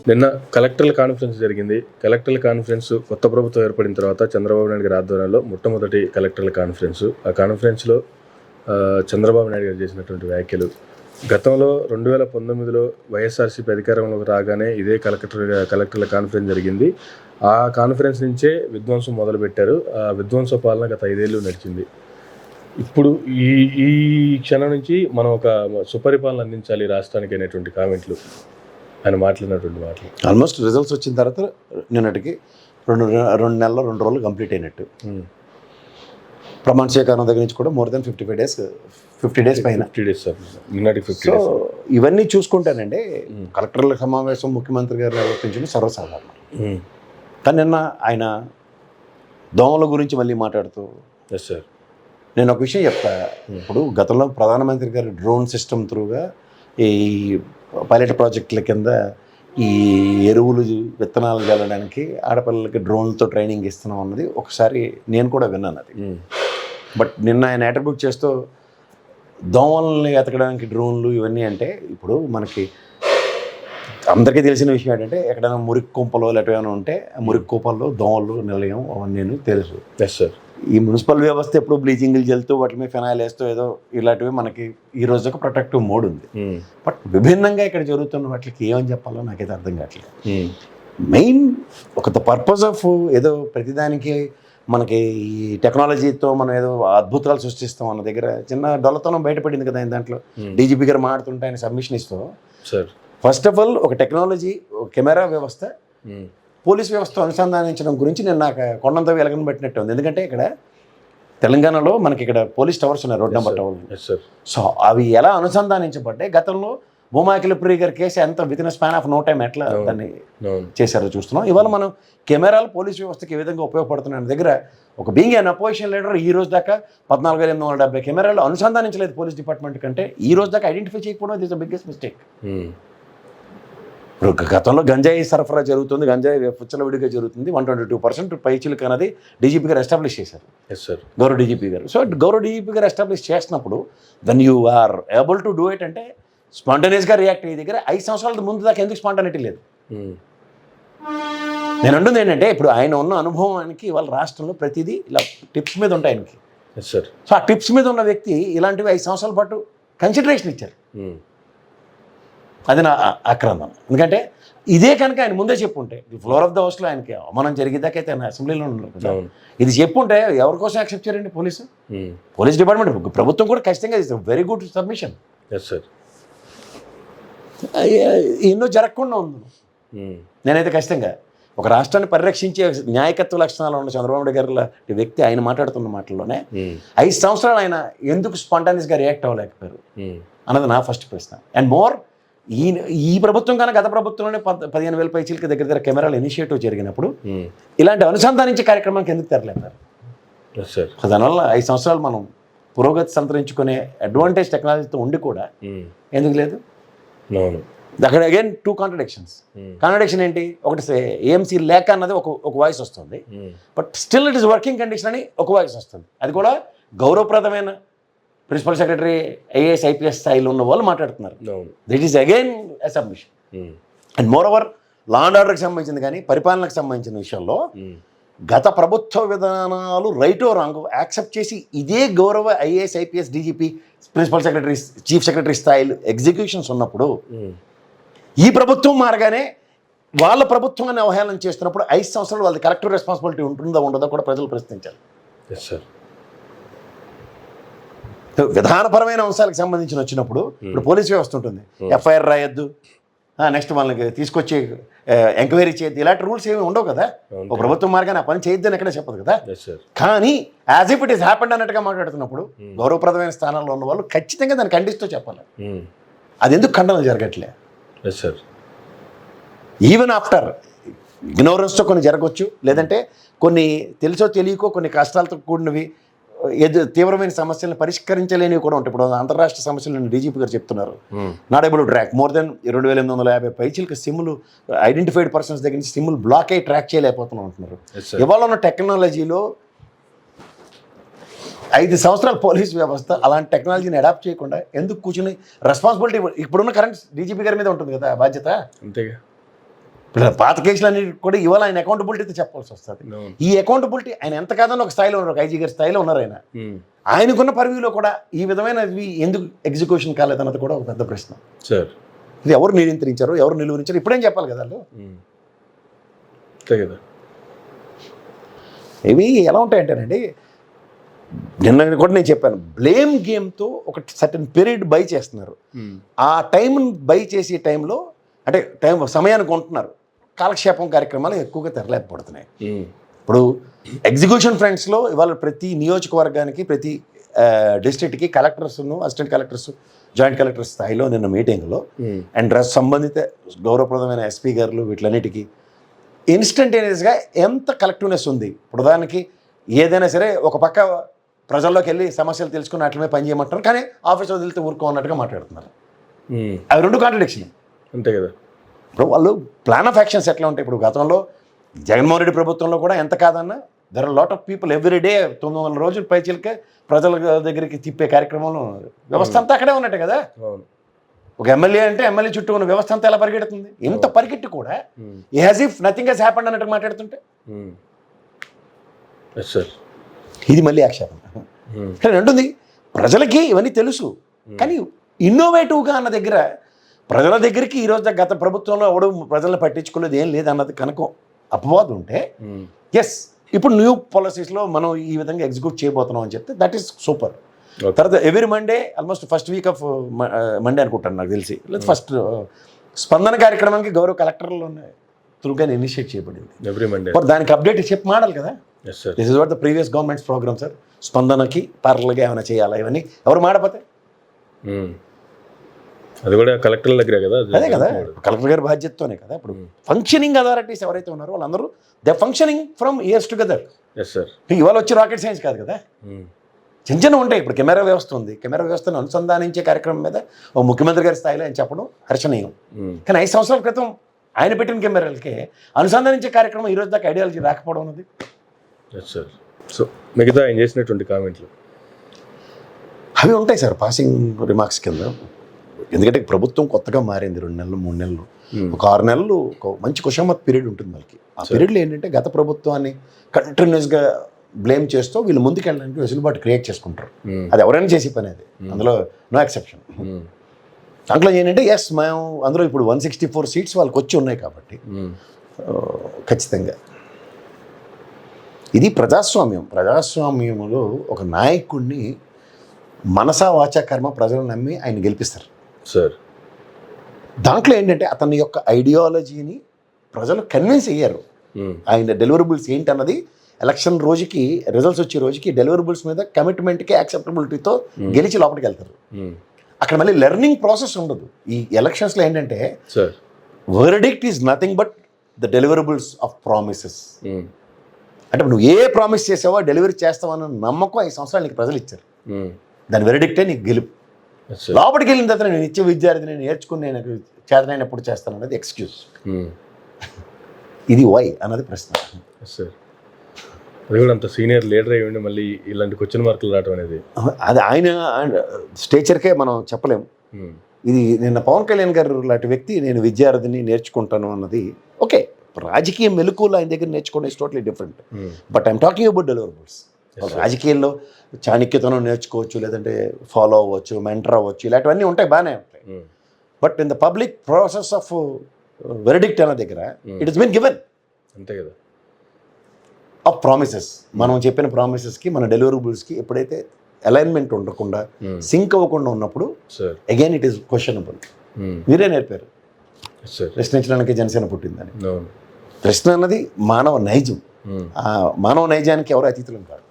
నిన్న కలెక్టర్ల కాన్ఫరెన్స్ జరిగింది. కలెక్టర్ల కాన్ఫరెన్స్ కొత్త ప్రభుత్వం ఏర్పడిన తర్వాత చంద్రబాబు నాయుడు గారి ఆధ్వర్యంలో మొట్టమొదటి కలెక్టర్ల కాన్ఫరెన్స్. ఆ కాన్ఫరెన్స్లో చంద్రబాబు నాయుడు గారు చేసినటువంటి వ్యాఖ్యలు, గతంలో 2019లో వైఎస్ఆర్సీపీ అధికారంలోకి రాగానే ఇదే కలెక్టర్ల కాన్ఫరెన్స్ జరిగింది. ఆ కాన్ఫరెన్స్ నుంచే విధ్వంసం మొదలుపెట్టారు. ఆ విధ్వంస పాలన గత 5 ఏళ్ళు నడిచింది. ఇప్పుడు ఈ ఈ క్షణం నుంచి మనం ఒక సుపరిపాలన అందించాలి రాష్ట్రానికి అనేటువంటి కామెంట్లు, ఆయన మాట్లాడినటువంటి మాటలు. ఆల్మోస్ట్ రిజల్ట్స్ వచ్చిన తర్వాత నిన్నటికి రెండు నెలలు 2 రోజులు కంప్లీట్ అయినట్టు. ప్రమాణ స్వీకారం దగ్గర నుంచి కూడా మోర్ దెన్ 50 డేస్ పైన. 50 డేస్ నిన్నటికి 50 సో డేస్. ఇవన్నీ చూసుకుంటానండి, కలెక్టర్ల సమావేశం ముఖ్యమంత్రి గారు నిర్వహించింది సర్వసాధారణం. కానీ నిన్న ఆయన దోమల గురించి మళ్ళీ మాట్లాడుతూ, ఎస్ సార్, నేను ఒక విషయం చెప్తా. ఇప్పుడు గతంలో ప్రధానమంత్రి గారు డ్రోన్ సిస్టమ్ త్రూగా ఈ పైలట్ ప్రాజెక్టుల కింద ఈ ఎరువులు విత్తనాలు చల్లడానికి ఆడపిల్లలకి డ్రోన్లతో ట్రైనింగ్ ఇస్తున్నాం అన్నది ఒకసారి నేను కూడా విన్నాను అది. బట్ నిన్న ఆయన అట్రిబ్యూట్ చేస్తూ దోమల్ని ఎతకడానికి డ్రోన్లు ఇవన్నీ అంటే, ఇప్పుడు మనకి అందరికీ తెలిసిన విషయం ఏంటంటే, ఎక్కడైనా మురికి కుంపలో లేకపోతే ఏమైనా ఉంటే ఆ మురికి కుంపల్లో దోమలు నిలయం అవన్నీ తెలుసు. Yes sir. ఈ మున్సిపల్ వ్యవస్థ ఎప్పుడు బ్లీచింగ్లు చల్లుతూ వాటి మీద ఫినాయిల్ వేస్తూ ఏదో ఇలాంటివి మనకి ఈ రోజు ఒక ప్రొటెక్టివ్ మోడ్ ఉంది. బట్ విభిన్నంగా ఇక్కడ జరుగుతున్న వాటికి ఏమని చెప్పాలో నాకైతే అర్థం కావట్లేదు. మెయిన్ ఒక పర్పస్ ఆఫ్ ఏదో ప్రతిదానికి మనకి ఈ టెక్నాలజీతో మనం ఏదో అద్భుతాలు సృష్టిస్తాం అన్న దగ్గర చిన్న డొల్లతనం బయటపడింది కదా ఆయన దాంట్లో. డీజీపీ గారు మాట్లాడుతుంటే ఆయన సబ్మిషన్ ఇస్తూ, సార్ ఫస్ట్ ఆఫ్ ఆల్ ఒక టెక్నాలజీ, ఒక కెమెరా వ్యవస్థ పోలీస్ వ్యవస్థ అనుసంధానించడం గురించి నేను నాకు కొండంతో వెలగని పెట్టినట్టు ఉంది. ఎందుకంటే ఇక్కడ తెలంగాణలో మనకి ఇక్కడ పోలీస్ టవర్స్ ఉన్నాయి, రోడ్ నెంబర్ టవర్లు. సో అవి ఎలా అనుసంధానించబడ్డాయి, గతంలో భూమాకిలప్రియ గారి కేసు ఎంత within span of no time ఎట్లా దాన్ని చేశారో చూస్తున్నాం. ఇవాళ మనం కెమెరాలు పోలీస్ వ్యవస్థకి ఏ విధంగా ఉపయోగపడుతున్నాయి దగ్గర ఒక బీయింగ్ అన్ అపోజిషన్ లీడర్ ఈ రోజు దాకా 14,870 కెమెరాలు అనుసంధానించలేదు పోలీస్ డిపార్ట్మెంట్ కంటే. ఈ రోజు దాకా ఐడెంటిఫై చేయకపోవడం ఇస్ ద బిగ్గెస్ట్ మిస్టేక్. ఇప్పుడు గతంలో గంజాయి సరఫరా జరుగుతుంది, గంజాయి విచ్చలవిడిగా జరుగుతుంది. 122% పైచిలకు అన్నది డీజీపీ గారు ఎస్టాబ్లిష్ చేశారు. ఎస్ సార్, గౌరవ డీజీపీ గారు. సో గౌరవ డీజీపీ గారు ఎస్టాబ్లిష్ చేసినప్పుడు then you are able to do it అంటే స్పాంటేనియస్గా రియాక్ట్ అయ్యే దగ్గర 5 సంవత్సరాల ముందు దాకా ఎందుకు స్పాంటానిటీ లేదు? నేను అంటుంది ఏంటంటే, ఇప్పుడు ఆయన ఉన్న అనుభవానికి ఇవాళ రాష్ట్రంలో ప్రతిదీ ఇలా టిప్స్ మీద ఉంటాయి ఆయనకి. Yes sir. సో ఆ టిప్స్ మీద ఉన్న వ్యక్తి ఇలాంటివి 5 సంవత్సరాల పాటు కన్సిడరేషన్ ఇచ్చారు. అది నా ఆక్రందన. ఎందుకంటే ఇదే కనుక ఆయన ముందే చెప్పుంటే, ఫ్లోర్ ఆఫ్ ద హౌస్లో ఆయనకి అవమానం జరిగేదాకైతే ఆయన అసెంబ్లీలో ఉన్నారు కదా, ఇది చెప్పుంటే ఎవరి కోసం యాక్సెప్ట్ చేయండి పోలీస్ డిపార్ట్మెంట్, ప్రభుత్వం కూడా ఖచ్చితంగా very good submission. Yes sir. ఎన్నో జరగకుండా ఉంది. నేనైతే ఖచ్చితంగా ఒక రాష్ట్రాన్ని పరిరక్షించే న్యాయకత్వ లక్షణాలు ఉన్న చంద్రబాబు నాయుడు గారి లాంటి వ్యక్తి ఆయన మాట్లాడుతున్న మాటల్లోనే 5 సంవత్సరాలు ఆయన ఎందుకు స్పాంటానియస్గా రియాక్ట్ అవ్వలేకపోయారు అన్నది నా ఫస్ట్ ప్రశ్న. అండ్ మోర్ ఈ ప్రభుత్వం కన్నా గత ప్రభుత్వంలోనే 15,000 పైచీలకి దగ్గర కెమెరాలు ఇనిషియేటివ్ జరిగినప్పుడు ఇలాంటి అనుసంధానించే కార్యక్రమానికి ఎందుకు తెరలేపారు? దానివల్ల 5 సంవత్సరాలు మనం పురోగతి సంతరించుకునే అడ్వాంటేజ్ టెక్నాలజీతో ఉండి కూడా ఎందుకు లేదు? అక్కడ అగైన్ 2 కాంట్రడిక్షన్స్. కాంట్రడిక్షన్ ఏంటి? ఒకటి ఏఎంసీ లేక అన్నది ఒక వాయిస్ వస్తుంది, but still it is working condition అని ఒక వాయిస్ వస్తుంది. అది కూడా గౌరవప్రదమైన ప్రిన్సిపల్ సెక్రటరీ ఐఏఎస్ ఐపీఎస్ స్థాయిలో ఉన్న వాళ్ళు మాట్లాడుతున్నారు. That is again a submission. And moreover law and ఆర్డర్కి సంబంధించింది కానీ పరిపాలనకు సంబంధించిన విషయంలో గత ప్రభుత్వ విధానాలు రైటో రాంగో యాక్సెప్ట్ చేసి ఇదే గౌరవ IAS IPS DGP principal secretary chief secretary స్థాయిలో ఎగ్జిక్యూషన్స్ ఉన్నప్పుడు ఈ ప్రభుత్వం మారగానే వాళ్ళ ప్రభుత్వాన్ని అవహేళన చేస్తున్నప్పుడు 5 సంవత్సరాలు వాళ్ళది కలెక్టివ్ రెస్పాన్సిబిలిటీ ఉంటుందో ఉండదో కూడా ప్రజలు ప్రశ్నించాలి. Yes sir. విధానపరమైన అంశాలకు సంబంధించిన వచ్చినప్పుడు ఇప్పుడు పోలీస్ వ్యవస్థ ఉంటుంది, ఎఫ్ఐఆర్ రాయొద్దు, నెక్స్ట్ వాళ్ళకి తీసుకొచ్చి ఎంక్వైరీ చేయొద్దు, ఇలాంటి రూల్స్ ఏమి ఉండవు కదా. ఒక ప్రభుత్వం మార్గానే ఆ పని చేయొద్దని ఎక్కడే చెప్పదు కదా. కానీ as if it is happened అన్నట్టుగా మాట్లాడుతున్నప్పుడు గౌరవప్రదమైన స్థానాల్లో ఉన్న వాళ్ళు ఖచ్చితంగా దాన్ని ఖండిస్తూ చెప్పాలి. అది ఎందుకు ఖండన జరగట్లే? ఈవెన్ ఆఫ్టర్ ఇగ్నోరెన్స్తో కొన్ని జరగవచ్చు, లేదంటే కొన్ని తెలుసో తెలియకో కొన్ని కష్టాలతో కూడినవి తీవ్రమైన సమస్యలను పరిష్కరించలేనివి కూడా ఉంటాయి. ఇప్పుడు అంతర్రాష్ట్ర సమస్యలను డీజీపీ గారు చెప్తున్నారు, not able to track more than 2,850 పైచీలకి సిమ్లు ఐడెంటిఫైడ్ పర్సన్స్ దగ్గర నుంచి సిమ్లు బ్లాక్ అయ్యి ట్రాక్ చేయలేకపోతున్నాం అంటున్నారు. ఇవాళ ఉన్న టెక్నాలజీలో 5 సంవత్సరాల పోలీస్ వ్యవస్థ అలాంటి టెక్నాలజీని అడాప్ట్ చేయకుండా ఎందుకు కూర్చుని రెస్పాన్సిబిలిటీ ఇప్పుడున్న కరెంట్ డీజీపీ గారి మీద ఉంటుంది కదా బాధ్యత. అంతేగా ఇప్పుడు పాత కేసులన్నీ కూడా ఇవాళ ఆయన అకౌంటబిలిటీతో చెప్పాల్సి వస్తుంది. అవును. ఈ అకౌంటబిలిటీ ఆయన ఎంత కాదని ఒక స్థాయిలో ఉన్నారు, ఒక ఐజీ గారి స్థాయిలో ఉన్నారు ఆయన. ఉమ్. ఆయనకున్న పరివిలో కూడా ఈ విధమైనవి ఎందుకు ఎగ్జిక్యూషన్ కాలేదన్నది కూడా ఒక పెద్ద ప్రశ్న. సార్ ఇది ఎవరు నియంత్రించారు, ఎవరు నిలువరించారు ఇప్పుడేం చెప్పాలి కదా వాళ్ళు. అంతే కదా. ఇవి ఎలా ఉంటాయంటేనండి, నిన్న కూడా నేను చెప్పాను, బ్లేమ్ గేమ్తో ఒక సర్టన్ పీరియడ్ బై చేస్తున్నారు. ఆ టైం బై చేసే టైంలో అంటే సమయానికి కొంటున్నారు, కాలక్షేపం కార్యక్రమాలు ఎక్కువగా తెరలేకపోతున్నాయి. ఇప్పుడు ఎగ్జిక్యూషన్ ఫ్రంట్స్లో ఇవాళ ప్రతి నియోజకవర్గానికి ప్రతి డిస్ట్రిక్ట్కి కలెక్టర్స్ను, అసిస్టెంట్ కలెక్టర్స్, జాయింట్ కలెక్టర్ స్థాయిలో నిన్న మీటింగ్లో అండ్ సంబంధిత గౌరవప్రదమైన ఎస్పీ గారు వీటిలన్నిటికీ ఇన్స్టంటేనియస్గా ఎంత కలెక్టివ్నెస్ ఉంది. ఇప్పుడు దానికి ఏదైనా సరే ఒక పక్క ప్రజల్లోకి వెళ్ళి సమస్యలు తెలుసుకుని అట్లమే పని చేయమంటారు, కానీ ఆఫీస్ వదిలితే ఊరుకో అన్నట్టుగా మాట్లాడుతున్నారు. అవి రెండు కాంట్రడిక్షన్. అంతే కదా. ఇప్పుడు వాళ్ళు ప్లాన్ ఆఫ్ యాక్షన్స్ ఎట్లా ఉంటాయి. ఇప్పుడు గతంలో జగన్మోహన్ రెడ్డి ప్రభుత్వంలో కూడా ఎంత కాదన్నా there are lot of people every day 900 రోజులు పైచిలకే ప్రజల దగ్గరికి తిప్పే కార్యక్రమంలో వ్యవస్థ అంతా అక్కడే ఉన్నట్టే కదా. ఒక ఎమ్మెల్యే అంటే ఎమ్మెల్యే చుట్టూ ఉన్న వ్యవస్థ అంతా ఎలా పరిగెడుతుంది, ఇంత పరిగెట్టి కూడా as if nothing has happened అన్నట్టు మాట్లాడుతుంటే ఇది మళ్ళీ ఆక్షేపం. కానీ ఉంటుంది ప్రజలకి ఇవన్నీ తెలుసు, కానీ ఇన్నోవేటివ్గా అన్న దగ్గర ప్రజల దగ్గరికి ఈరోజు గత ప్రభుత్వంలో ఎవడు ప్రజలను పట్టించుకోలేదు ఏం లేదు అన్నది కనుక అపవాదం ఉంటే ఎస్ ఇప్పుడు న్యూ పాలసీస్లో మనం ఈ విధంగా ఎగ్జిక్యూట్ చేయబోతున్నాం అని చెప్తే దట్ ఈస్ సూపర్. తర్వాత every Monday almost first week of Monday అనుకుంటాను నాకు తెలిసి, లేదా ఫస్ట్ స్పందన కార్యక్రమానికి గౌరవ కలెక్టర్లు త్రూగానే ఇనిషియేట్ చేయబడింది ఎవ్రీ మండే. దానికి అప్డేట్ చెప్పి మాడాలి కదా. This is what the previous governments programme sir. స్పందనకి పార్లర్గా ఏమైనా చేయాలా ఇవన్నీ ఎవరు మాడపోతే అది కూడా కలెక్టర్ దగ్గరే కదా. అదే కదా కలెక్టర్ గారి బాధ్యతతోనే కదా. ఇప్పుడు ఫంక్షనింగ్ అథారిటీస్ ఎవరైతే ఉన్నారో వాళ్ళందరూ they functioning from years together. ఇవాళ వచ్చి రాకెట్ సైన్స్ కాదు కదా, చిన్న చిన్న ఉంటాయి. ఇప్పుడు కెమెరా వ్యవస్థ ఉంది, కెమెరా వ్యవస్థను అనుసంధానించే కార్యక్రమం మీద ఓ ముఖ్యమంత్రి గారి స్థాయిలో ఆయన చెప్పడం హర్షణీయం. కానీ 5 సంవత్సరాల క్రితం ఆయన పెట్టిన కెమెరాలకే అనుసంధానించే కార్యక్రమం ఈరోజు దాకా ఐడియాలజీ రాకపోవడం ఉన్నది. సో మిగతా ఆయన చేసినటువంటి కామెంట్లు అవి ఉంటాయి సార్ పాసింగ్ రిమార్క్స్ కింద. ఎందుకంటే ప్రభుత్వం కొత్తగా మారింది 2 నెలలు 3 నెలలు, ఒక 6 నెలలు ఒక మంచి కుషమత్ పీరియడ్ ఉంటుంది వాళ్ళకి. ఆ పీరియడ్లో ఏంటంటే గత ప్రభుత్వాన్ని కంటిన్యూస్గా బ్లేమ్ చేస్తూ వీళ్ళు ముందుకెళ్ళడానికి వెసులుబాటు క్రియేట్ చేసుకుంటారు. అది ఎవరైనా చేసే పని, అది అందులో నో ఎక్సెప్షన్. దాంట్లో ఏంటంటే ఎస్ మేము అందులో ఇప్పుడు 164 సీట్స్ వాళ్ళకి వచ్చి ఉన్నాయి కాబట్టి ఖచ్చితంగా ఇది ప్రజాస్వామ్యం. ప్రజాస్వామ్యంలో ఒక నాయకుడిని మనసా వాచా కర్మ ప్రజలు నమ్మి ఆయన గెలిపిస్తారు సార్. దాంట్లో ఏంటంటే అతని యొక్క ఐడియాలజీని ప్రజలు కన్విన్స్ అయ్యారు. ఆయన డెలివరబుల్స్ ఏంటన్నది ఎలక్షన్ రోజుకి రిజల్ట్స్ వచ్చే రోజుకి డెలివరబుల్స్ మీద కమిట్మెంట్కి యాక్సెప్టబిలిటీతో గెలిచి లోపలికి వెళ్తారు. అక్కడ మళ్ళీ లెర్నింగ్ ప్రాసెస్ ఉండదు. ఈ ఎలక్షన్స్లో ఏంటంటే verdict is nothing but the deliverables of promises. అంటే నువ్వు ఏ ప్రామిస్ చేసావో డెలివరీ చేస్తావన్న నమ్మకం 5 సంవత్సరాలు నీకు ప్రజలు ఇచ్చారు. దాని వెరిడిక్టే నీకు గెలుపు. లోపలికి వెళ్ళిన తర్వాత నేను ఇచ్చే విద్యార్థిని నేర్చుకుని నేను చేతనైనప్పుడు చేస్తాను అనేది ఎక్స్క్యూజ్. ఇది వై అన్నది ప్రశ్న. అది కూడా అంత సీనియర్ లీడర్ అయ్యి ఉండి మళ్ళీ ఇలాంటి క్వశ్చన్ మార్కులు రావడం అనేది అది ఆయన స్టేచర్కే మనం చెప్పలేము. ఇది నిన్న పవన్ కళ్యాణ్ గారు లాంటి వ్యక్తి నేను విద్యార్థిని నేర్చుకుంటాను అన్నది ఓకే, రాజకీయ మెలకువలు ఆయన దగ్గర నేర్చుకోవడం is totally different. But I'm talking about deliverables. రాజకీయాల్లో చాణక్యతనం నేర్చుకోవచ్చు, లేదంటే ఫాలో అవ్వచ్చు, మెంటర్ అవ్వచ్చు, ఇలాంటివన్నీ ఉంటాయి, బాగానే ఉంటాయి. But in the public process of verdict అన్న దగ్గర ఇట్ ఇస్ బీన్ గివెన్ అంతే కదా ఆఫ్ ప్రామిసెస్. మనం చెప్పిన ప్రామిసెస్కి మన డెలివరబుల్స్కి ఎప్పుడైతే అలైన్మెంట్ ఉండకుండా సింక్ అవ్వకుండా ఉన్నప్పుడు అగైన్ ఇట్ ఈస్ క్వశ్చనబుల్. మీరే నేర్పారు ప్రశ్నించడానికి జనసేన పుట్టిందని. ప్రశ్న అన్నది మానవ నైజం. ఆ మానవ నైజానికి ఎవరు అతీతులం కాదు.